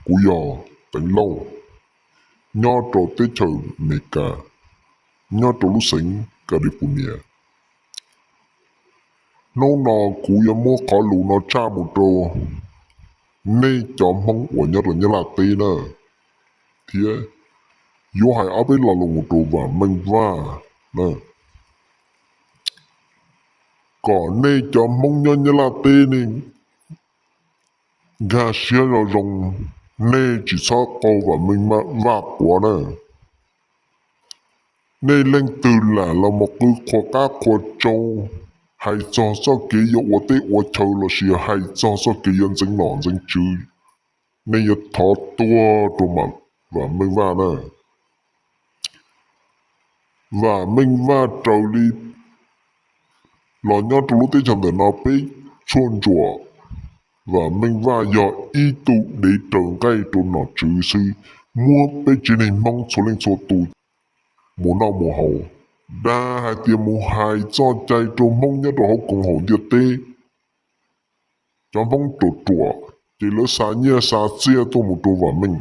cú giò tỉnh lâu nho trò tê chờ mẹ cả nho trò lúc sinh California nô nọ cú giò mua khó lù nó cha một trò nê cho mong của nho trò nhớ là tê nè thì yo hai áp là lù một trò và mình va nè còn nê cho mong nho nhớ là tê nè gà xia rồi rồng nê chỉ sao câu và mình mà va quá nè nê lên từ là một cái khó cá khó trâu hay cho kế yếu của tế của châu là chỉ hay cho kế nhân dân nọ dân chứ nê yếu thọ tua đồ mà và mình va nè và mình va trâu đi lo nhớ trong lúc tế chẳng thể nó bế chuôn chùa và mình va do ý tụ để trồng cây đồ nọ chữ sư mua bế chỉ nên mong số lên số tụ muốn nào mùa hậu đa hai tiệm mùa hai cho chạy trộm mong nhớ đồ cùng hậu địa tê cho mong trộn chùa chỉ lỡ xa nhớ xa chia tôi một đồ và mình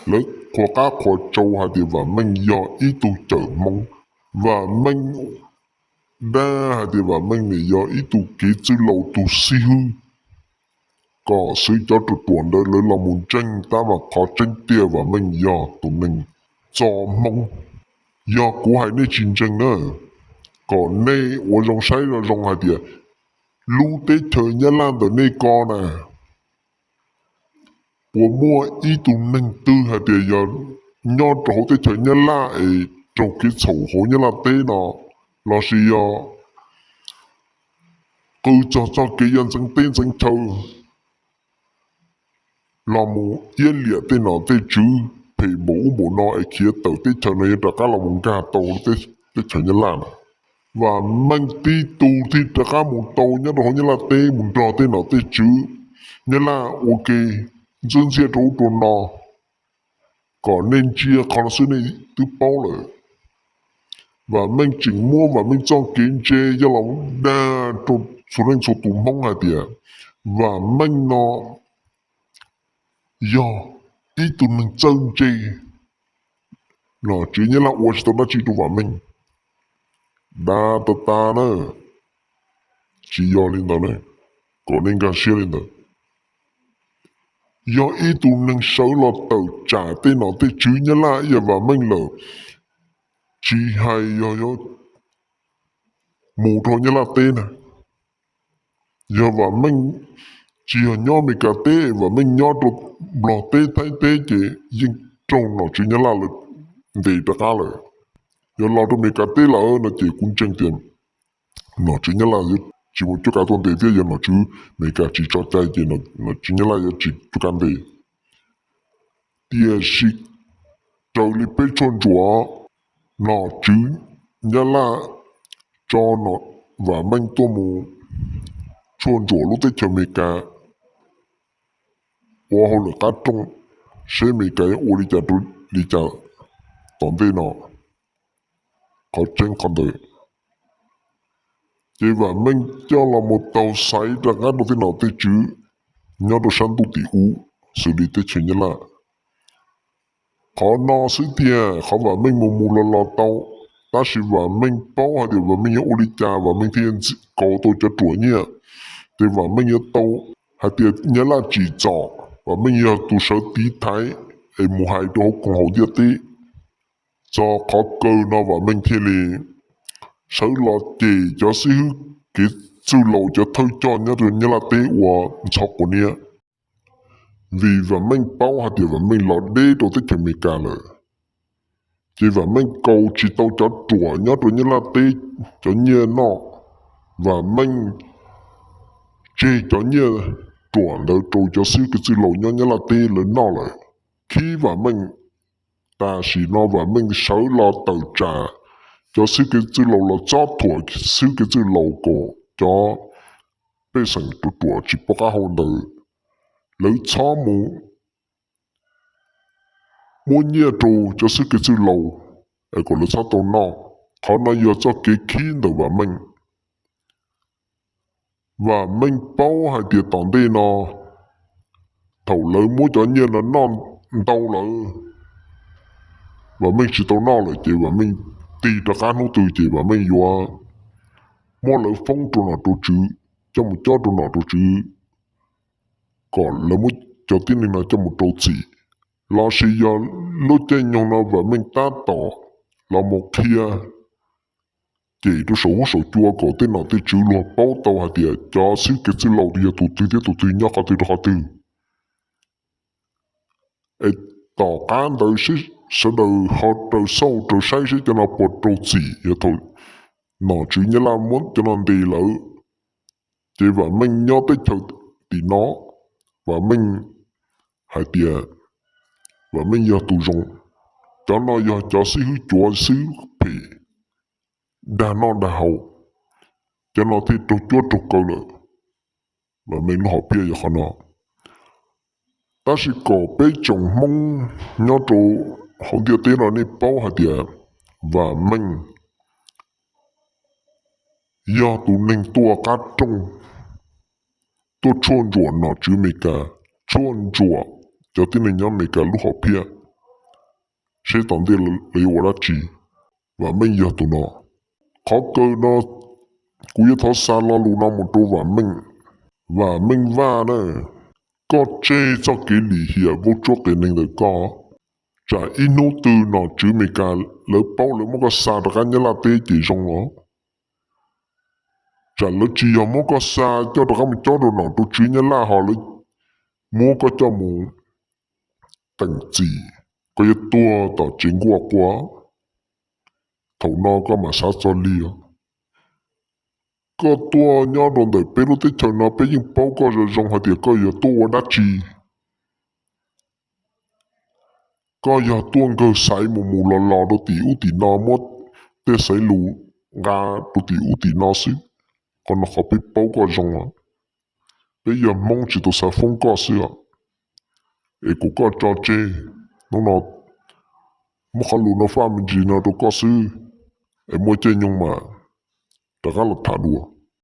lỡ khó cá khó trâu hai tiệm và mình do ý tụ chở mong và mình đa hai tiệm và mình thì do ý tụ kế chữ lâu tụ si hư có sự cho trộn tuần đó lỡ là muốn tranh ta mà khó tranh tia và mình do tụi mình cho mong do của hai nơi chiến tranh nữa còn nơi ở trong sai là trong hai địa lưu tế thời nhà lan ở nơi con nè của mua ý tụ mình tư hai địa giờ nhớ trổ tế thời nhà lan ấy trong cái sổ hồ nhà lan tế nó là gì cứ cho cái dân dân tên dân châu là một yên liệt tên nó tế chứ thì bố nó ấy kia tàu tế thời này đã cả là một gà tàu tế thời nhà lan và mình tí tù thì tất cả một tàu nhớ đó như là tê một trò tê nó tê chứ như là ok dân xe trâu trồn nó có nên chia khó là sự này từ bao rồi và mình chỉnh mua và mình cho kiến chế cho lòng đa trộn số lên số tù mong hai tiền và mình nó do ý tù mình chân chế nó chỉ như là ủa chỉ tao đã chỉ tù vào mình đa ta nữa chỉ do lên đó này có nên gà xe lên đó do ý tụ nâng xấu là tàu trả tên nó tên chứ nhớ lại và mình là chỉ hay do mù thôi nhớ là tên này giờ và mình chỉ là nhỏ mình cả tế và mình nhỏ được bỏ tế thay tế chỉ nhưng trong nó chỉ nhớ là để tất cả là giờ lo được mình cả tế là nó chỉ cũng chân tiền nó chỉ nhớ là chỉ một chút cả tuần để thế giờ nó chứ mình cả chỉ cho tay thì nó chỉ nhớ là chỉ chút cả về địa sĩ trâu li bê chôn chúa nó chứ nhớ là cho nó và mình tô mù chôn chúa lúc tới chờ mình cả và hồi là cá trong sẽ mình cái ô đi chả tóm về nó có chân con đời thì và mình cho là một tàu sấy ra ngắt đầu tiên nào tới chứ nhớ đồ săn tu tỷ u xử lý tới chuyện như là khó nó sự tiền khó và mình mù lo tàu ta chỉ và mình bao hai điều và mình nhớ ô đi cha và mình thiên có tôi cho chuột nhỉ thì và mình nhớ tàu hai điều nhớ là chỉ trọ và mình nhớ tu sở tí thái ấy mù hai đồ cùng hậu địa tí cho khó cơ nó và mình thiên liền sở lo chỉ cho sư cái sư lộ cho thôi cho nhớ rồi nhớ là tế và chọc của nia vì và mình bao hạt điều và mình lo đế đồ tích thành mình cả rồi chỉ và mình cầu chỉ tao cho chùa nhớ rồi nhớ là tế cho nhớ nó và mình chỉ cho nhớ chùa đỡ trù cho sư cái sư lộ nhớ là tế lớn nó rồi khi và mình ta chỉ nó và mình sở lo tự trả cho sư cái chữ lầu là cho tuổi sư cái chữ lầu cổ cho bây giờ tụi tuổi chỉ bao cả hồn đời lấy cho muốn nhớ trù cho sư cái chữ lầu ấy còn lấy cho tụi nó họ nói giờ cho cái khí đầu và mình bao hai tiền tòn đây nó thầu lớn mỗi cho nhiên là non tàu là và mình chỉ tàu no là chỉ và mình tì ra cá nô từ chỉ và mình vừa mỗi lời phong trò nào trò chữ cho một cho trò nào trò chữ còn là mỗi cho tin là cho một trò chỉ là sự giờ lúc trên nhau nó và mình ta tỏ là một kia chỉ tôi số chua có tên nào tên chữ luôn bao tàu hạt địa cho xin cái sự lâu đi tụi tư nhắc hạt tư ấy tỏ cán đời sĩ sẽ đời họ đời sâu đời sai sĩ cho nó bột trâu chỉ vậy thôi nó chỉ như là muốn cho nó đi lỡ chỉ và mình nhớ tới thật thì nó và mình hạt địa và mình giờ tụ dụng cho nó giờ cho sĩ hữu chúa sĩ phỉ đà nó đà hậu cho nó thì trục chúa trục câu nữa và mình họ bia vậy nó ta chỉ có bé chồng mong nhớ trụ không tiêu tiền là nên bao hạt địa và mình giờ tụ nên tua cá trong tôi chôn chùa nó chứ mấy cả chôn chùa cho tin là nhớ mấy cả lúc họ bia sẽ tận đi lấy vào chi và mình giờ tụ nó khó cơ nó cú yêu thọ xa lo lù nó một chỗ và mình va nữa có chế cho cái lý hiểu vô chỗ cái nên được có trả ino từ nó chứ mấy cả lỡ bao lỡ một cái xa được cái nhớ là tê chỉ trong nó trả lỡ chỉ họ một cái xa cho được cái một chỗ đồ nó tôi chứ nhớ là họ lỡ mua cái cho mu tỉnh chỉ cái tua tỏ chính quá thầu nó có mà sát cho liêu có tua nhớ đồn để bé lúc tới chờ nó bé nhưng bao có rồi dùng họ thì có giờ tua đã chi có giờ tuôn cơ sai mù lò đồ tỷ nó mất để sai lù ngà đồ tỷ nó xí còn nó họ bị bao có dùng à bây giờ mong chỉ đồ sai phong có xí à ấy cũng có cho chê nó mất khả lù nó pha mình gì nó đồ có xí ấy mua chê nhưng mà đã gắt là thả đùa